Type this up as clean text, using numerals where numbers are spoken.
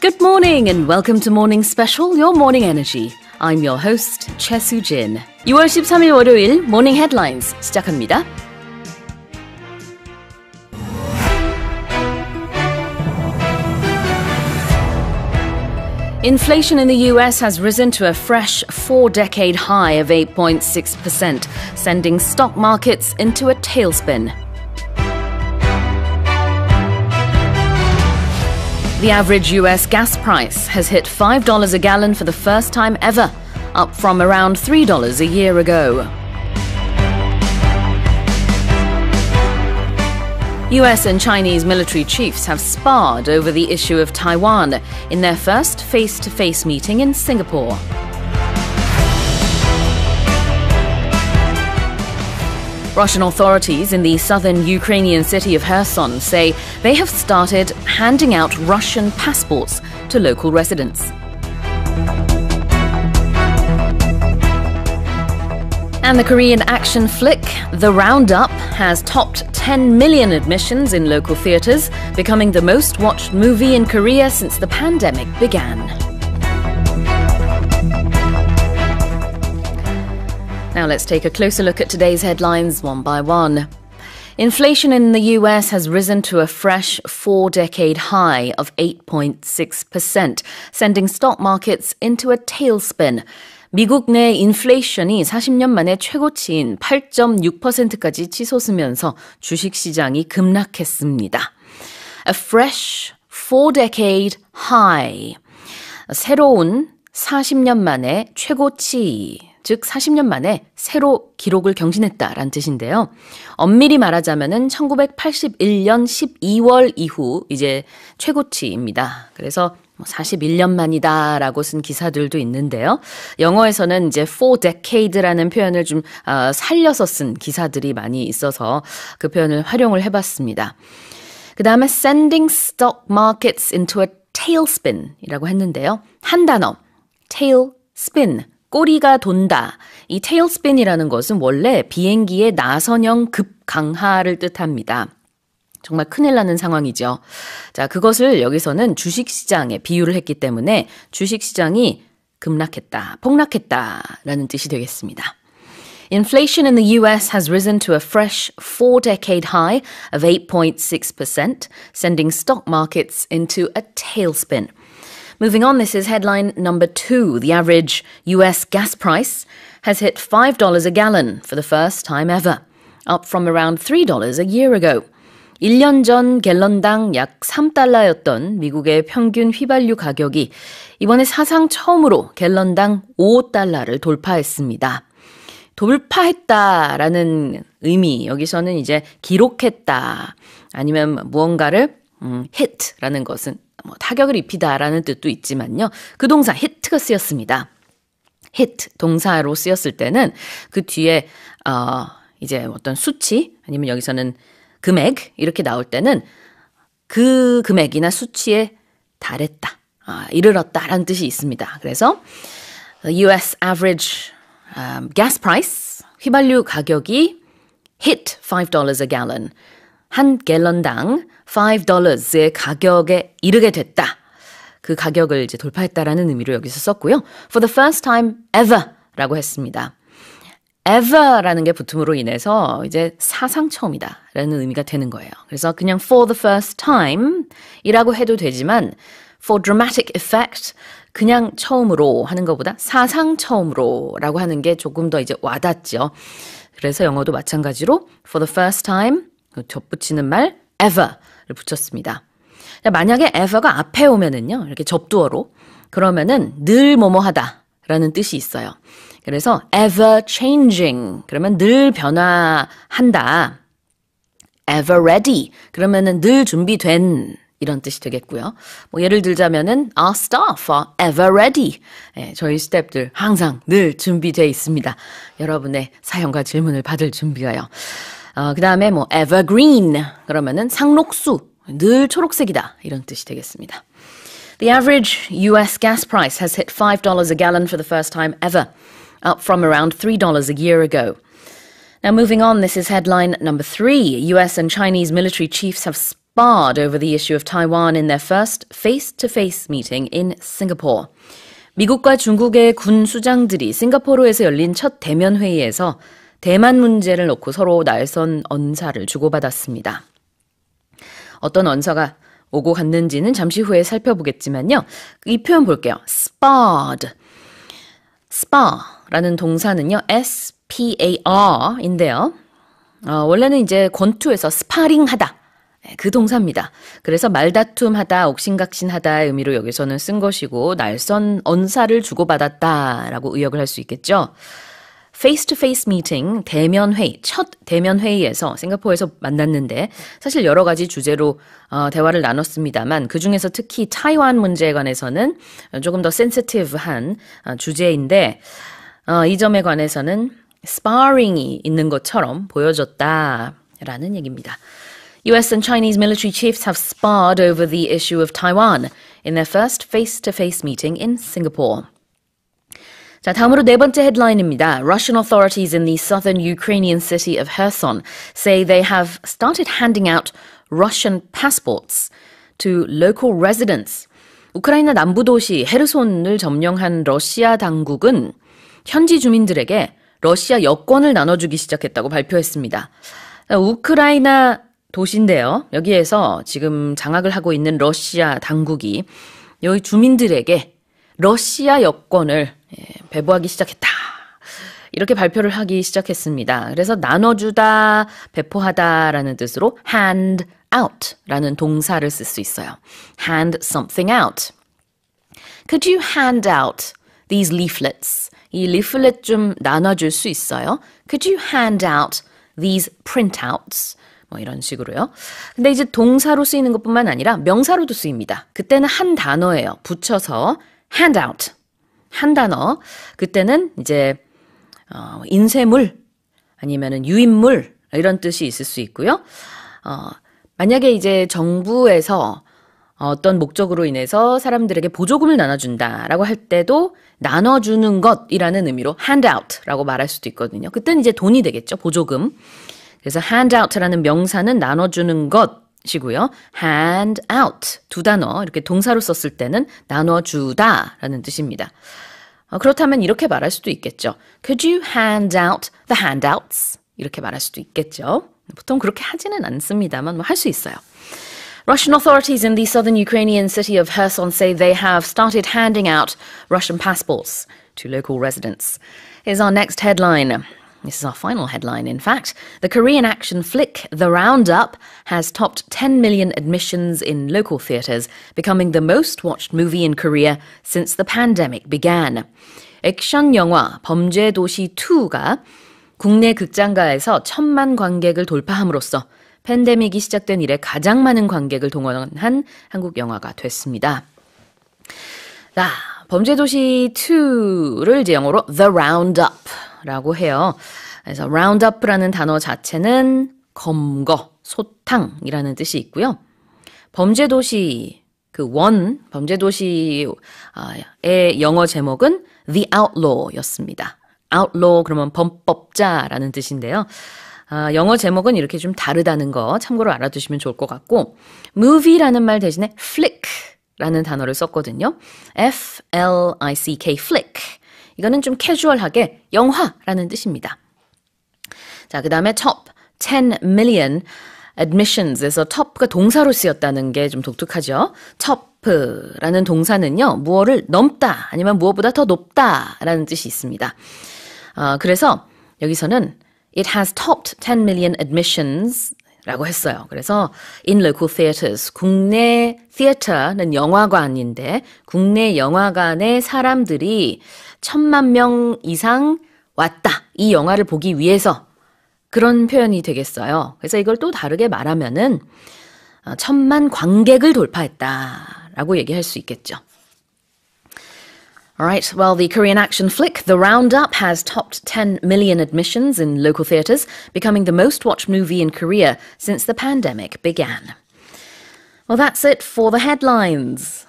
Good morning and welcome to Morning Special, your morning energy. I'm your host, Choi Soo-jin. 6월 13일 월요일 Morning Headlines 시작합니다. Inflation in the US has risen to a fresh four-decade high of 8.6%, sending stock markets into a tailspin. The average US gas price has hit $5 a gallon for the first time ever, up from around $3 a year ago. US and Chinese military chiefs have sparred over the issue of Taiwan in their first face-to-face meeting in Singapore. Russian authorities in the southern Ukrainian city of Kherson say they have started handing out Russian passports to local residents. And the Korean action flick, The Roundup, has topped 10 million admissions in local theaters, becoming the most watched movie in Korea since the pandemic began. Now let's take a closer look at today's headlines one by one. Inflation in the US has risen to a fresh four-decade high of 8.6%, sending stock markets into a tailspin. 미국 내 인플레이션이 40년 만에 최고치인 8.6%까지 치솟으면서 주식시장이 급락했습니다. A fresh four-decade high. 새로운 40년 만에 최고치, 즉 40년 만에 새로 기록을 경신했다라는 뜻인데요. 엄밀히 말하자면은 1981년 12월 이후 이제 최고치입니다. 그래서 41년 만이다라고 쓴 기사들도 있는데요. 영어에서는 이제 four decade라는 표현을 좀 살려서 쓴 기사들이 많이 있어서 그 표현을 활용을 해봤습니다. 그 다음에 sending stock markets into a tailspin이라고 했는데요. 한 단어, tailspin. 꼬리가 돈다. 이 테일스핀이라는 것은 원래 비행기의 나선형 급강하를 뜻합니다. 정말 큰일 나는 상황이죠. 자, 그것을 여기서는 주식시장에 비유를 했기 때문에 주식시장이 급락했다, 폭락했다라는 뜻이 되겠습니다. Inflation in the US has risen to a fresh four-decade high of 8.6%, sending stock markets into a tailspin. Moving on, this is headline number 2. The average US gas price has hit $5 a gallon for the first time ever, up from around $3 a year ago. 1년 전 갤런당 약 3달러였던 미국의 평균 휘발유 가격이 이번에 사상 처음으로 갤런당 5달러를 돌파했습니다. 돌파했다라는 의미, 여기서는 이제 기록했다, 아니면 무언가를 hit라는 것은 타격을 입히다라는 뜻도 있지만요. 그 동사 hit가 쓰였습니다. hit 동사로 쓰였을 때는 그 뒤에 이제 어떤 수치 아니면 여기서는 금액 이렇게 나올 때는 그 금액이나 수치에 달했다, 이르렀다라는 뜻이 있습니다. 그래서 the US average gas price, 휘발유 가격이 hit $5 a gallon, 한 갤런당 $5의 가격에 이르게 됐다. 그 가격을 이제 돌파했다라는 의미로 여기서 썼고요. For the first time ever 라고 했습니다. ever라는 게 붙음으로 인해서 이제 사상 처음이다 라는 의미가 되는 거예요. 그래서 그냥 for the first time 이라고 해도 되지만 for dramatic effect, 그냥 처음으로 하는 것보다 사상 처음으로 라고 하는 게 조금 더 이제 와닿죠. 그래서 영어도 마찬가지로 for the first time 덧붙이는 말 ever를 붙였습니다. 만약에 ever가 앞에 오면은요, 이렇게 접두어로, 그러면은 늘 뭐뭐 하다 라는 뜻이 있어요. 그래서 ever changing, 그러면 늘 변화한다. ever ready, 그러면은 늘 준비된, 이런 뜻이 되겠고요. 예를 들자면은 our staff are ever ready. 저희 스태프들 항상 늘 준비되어 있습니다. 여러분의 사연과 질문을 받을 준비가요. 그 다음에 evergreen, 그러면은 상록수, 늘 초록색이다, 이런 뜻이 되겠습니다. The average US gas price has hit $5 a gallon for the first time ever, up from around $3 a year ago. Now moving on, this is headline number 3. US and Chinese military chiefs have sparred over the issue of Taiwan in their first face-to-face meeting in Singapore. 미국과 중국의 군 수장들이 싱가포르에서 열린 첫 대면 회의에서 대만 문제를 놓고 서로 날선 언사를 주고받았습니다. 어떤 언사가 오고 갔는지는 잠시 후에 살펴보겠지만요. 이 표현 볼게요. sparred. spar라는 동사는요. S-P-A-R인데요. 원래는 이제 권투에서 스파링하다. 그 동사입니다. 그래서 말다툼하다, 옥신각신하다의 의미로 여기서는 쓴 것이고 날선 언사를 주고받았다라고 의역을 할 수 있겠죠. face-to-face meeting, 대면 회의, 첫 대면 회의에서 싱가포르에서 만났는데 사실 여러 가지 주제로 대화를 나눴습니다만 그중에서 특히 타이완 문제에 관해서는 조금 더 sensitive한 주제인데 이 점에 관해서는 sparring이 있는 것처럼 보여졌다라는 얘기입니다. US and Chinese military chiefs have sparred over the issue of Taiwan in their first face-to-face meeting in Singapore. 자, 다음으로 네 번째 헤드라인입니다. Russian authorities in the southern Ukrainian city of Kherson say they have started handing out Russian passports to local residents. 우크라이나 남부 도시 헤르손을 점령한 러시아 당국은 현지 주민들에게 러시아 여권을 나눠주기 시작했다고 발표했습니다. 우크라이나 도시인데요. 여기에서 지금 장악을 하고 있는 러시아 당국이 여기 주민들에게 러시아 여권을 배부하기 시작했다. 이렇게 발표를 하기 시작했습니다. 그래서 나눠주다, 배포하다라는 뜻으로 hand out라는 동사를 쓸 수 있어요. hand something out. Could you hand out these leaflets? 이 leaflet 좀 나눠줄 수 있어요? Could you hand out these printouts? 뭐 이런 식으로요. 근데 이제 동사로 쓰이는 것뿐만 아니라 명사로도 쓰입니다. 그때는 한 단어예요. 붙여서 hand out. 한 단어. 그때는 이제 인쇄물 아니면은 유인물 이런 뜻이 있을 수 있고요. 만약에 이제 정부에서 어떤 목적으로 인해서 사람들에게 보조금을 나눠준다라고 할 때도 나눠주는 것이라는 의미로 hand out라고 말할 수도 있거든요. 그때는 이제 돈이 되겠죠. 보조금. 그래서 hand out라는 명사는 나눠주는 것이고요. hand out 두 단어 이렇게 동사로 썼을 때는 나눠주다라는 뜻입니다. 그렇다면 이렇게 말할 수도 있겠죠. Could you hand out the handouts? 이렇게 말할 수도 있겠죠. 보통 그렇게 하지는 않습니다만 뭐 할 수 있어요. Russian authorities in the southern Ukrainian city of Kherson say they have started handing out Russian passports to local residents. Here's our next headline. This is our final headline, in fact. The Korean action flick The Roundup has topped 10 million admissions in local theatres, becoming the most watched movie in Korea since the pandemic began. 액션 영화 범죄도시 2가 국내 극장가에서 1,000만 관객을 돌파함으로써 팬데믹이 시작된 이래 가장 많은 관객을 동원한 한국 영화가 됐습니다. 자, 범죄도시 2를 이제 영어로 The Roundup 라고 해요. 그래서 roundup라는 단어 자체는 검거, 소탕이라는 뜻이 있고요. 범죄도시 범죄도시의 영어 제목은 The Outlaw였습니다. outlaw 그러면 범법자라는 뜻인데요. 영어 제목은 이렇게 좀 다르다는 거 참고로 알아두시면 좋을 것 같고 movie라는 말 대신에 flick라는 단어를 썼거든요. F-L-I-C-K, flick. 이거는 좀 캐주얼하게 영화라는 뜻입니다. 자, 그 다음에 top 10 million admissions에서 top가 동사로 쓰였다는 게 좀 독특하죠. top라는 동사는요, 무엇을 넘다 아니면 무엇보다 더 높다라는 뜻이 있습니다. 그래서 여기서는 it has topped 10 million admissions 라고 했어요. 그래서 in local theaters, 국내 theater는 영화관인데 국내 영화관에 사람들이 1,000만 명 이상 왔다. 이 영화를 보기 위해서 그런 표현이 되겠어요. 그래서 이걸 또 다르게 말하면은 1,000만 관객을 돌파했다라고 얘기할 수 있겠죠. Alright, well, the Korean action flick The Roundup has topped 10 million admissions in local theatres, becoming the most watched movie in Korea since the pandemic began. Well, that's it for the headlines.